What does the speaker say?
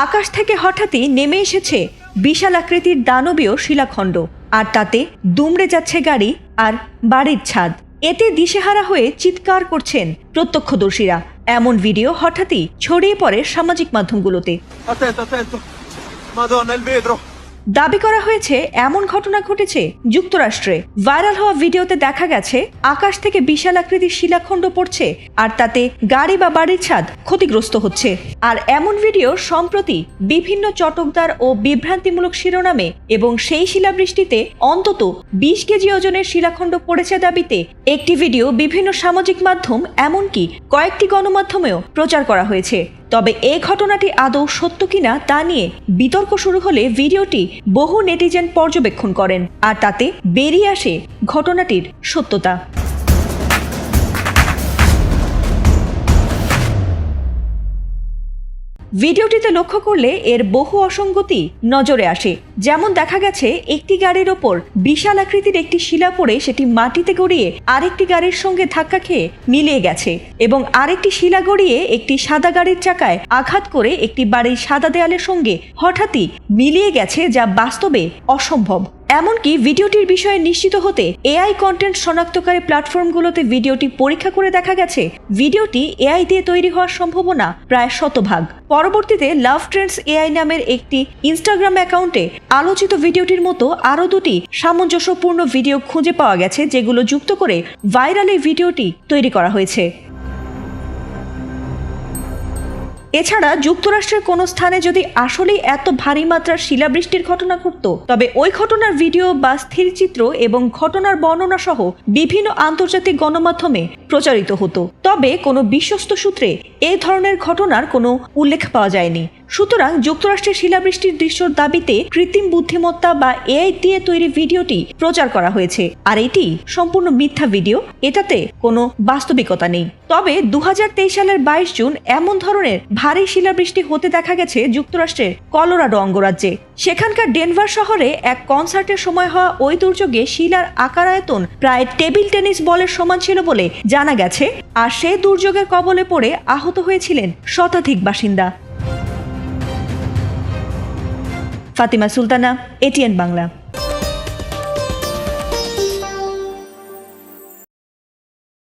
আকাশ থেকে হঠাৎই নেমে এসেছে বিশাল আকৃতির দানবীয় শিলাখণ্ড, আর তাতে দুমড়ে যাচ্ছে গাড়ি আর বাড়ির ছাদ। এতে দিশেহারা হয়ে চিৎকার করছেন প্রত্যক্ষদর্শীরা। এমন ভিডিও হঠাৎই ছড়িয়ে পড়ে সামাজিক মাধ্যমগুলোতে। দাবি করা হয়েছে এমন ঘটনা ঘটেছে যুক্তরাষ্ট্রে। ভাইরাল হওয়া ভিডিওতে দেখা গেছে আকাশ থেকে বিশাল আকৃতির শিলাখণ্ড পড়ছে, আর তাতে গাড়ি বা বাড়ির ছাদ ক্ষতিগ্রস্ত হচ্ছে। আর এমন ভিডিও সম্প্রতি বিভিন্ন চটকদার ও বিভ্রান্তিমূলক শিরোনামে এবং সেই শিলাবৃষ্টিতে অন্তত 20 কেজি ওজনের শিলাখণ্ড পড়েছে দাবিতে একটি ভিডিও বিভিন্ন সামাজিক মাধ্যম এমনকি কয়েকটি গণমাধ্যমেও প্রচার করা হয়েছে। তবে এই ঘটনাটি আদৌ সত্য কিনা তা নিয়ে বিতর্ক শুরু হলে ভিডিওটি বহু নেটিজেন পর্যবেক্ষণ করেন, আর তাতে বেরিয়ে আসে ঘটনাটির সত্যতা। ভিডিওটিতে লক্ষ্য করলে এর বহু অসঙ্গতি নজরে আসে। যেমন দেখা গেছে একটি গাড়ির ওপর বিশাল আকৃতির একটি শিলা পড়ে সেটি মাটিতে গড়িয়ে আরেকটি গাড়ির সঙ্গে ধাক্কা খেয়ে মিলিয়ে গেছে, এবং আরেকটি শিলা গড়িয়ে একটি সাদা গাড়ির চাকায় আঘাত করে একটি বাড়ির সাদা দেয়ালের সঙ্গে হঠাৎই মিলিয়ে গেছে, যা বাস্তবে অসম্ভব। এমনকি ভিডিওটির বিষয়ে নিশ্চিত হতে এআই কন্টেন্ট শনাক্তকারী প্ল্যাটফর্মগুলোতে ভিডিওটি পরীক্ষা করে দেখা গেছে ভিডিওটি এআই দিয়ে তৈরি হওয়ার সম্ভাবনা প্রায় 100%। পরবর্তীতে লাভ ট্রেন্ডস এআই নামের একটি ইনস্টাগ্রাম অ্যাকাউন্টে আলোচিত ভিডিওটির মতো আরও দুটি সামঞ্জস্যপূর্ণ ভিডিও খুঁজে পাওয়া গেছে, যেগুলো যুক্ত করে ভাইরাল এই ভিডিওটি তৈরি করা হয়েছে। এছাড়া যুক্তরাষ্ট্রের কোনো স্থানে যদি আসলেই এত ভারী মাত্রার শিলাবৃষ্টির ঘটনা ঘটত, তবে ওই ঘটনার ভিডিও বা স্থিরচিত্র এবং ঘটনার বর্ণনা সহ বিভিন্ন আন্তর্জাতিক গণমাধ্যমে প্রচারিত হতো। তবে কোনো বিশ্বস্ত সূত্রে এই ধরনের ঘটনার কোনো উল্লেখ পাওয়া যায়নি। সুতরাং যুক্তরাষ্ট্রের শিলাবৃষ্টির দৃশ্যর দাবিতে কৃত্রিম বুদ্ধিমত্তা বা এআই দিয়ে তৈরি ভিডিওটি প্রচার করা হয়েছে, আর এটি সম্পূর্ণ মিথ্যা ভিডিও। এটাতে কোনো বাস্তবিকতা নেই। তবে 2023 সালের 22 জুন এমন ধরনের ভারী শিলাবৃষ্টি হতে দেখা গেছে যুক্তরাষ্ট্রের কলোরাডো অঙ্গরাজ্যে। সেখানকার ডেনভার শহরে এক কনসার্টের সময় হওয়া ওই দুর্যোগে শিলার আকার আয়তন প্রায় টেবিল টেনিস বলের সমান ছিল বলে জানা গেছে, আর সেই দুর্যোগের কবলে পড়ে আহত হয়েছিলেন শতাধিক বাসিন্দা। ফাতিমা সুলতানা, এটিএন বাংলা।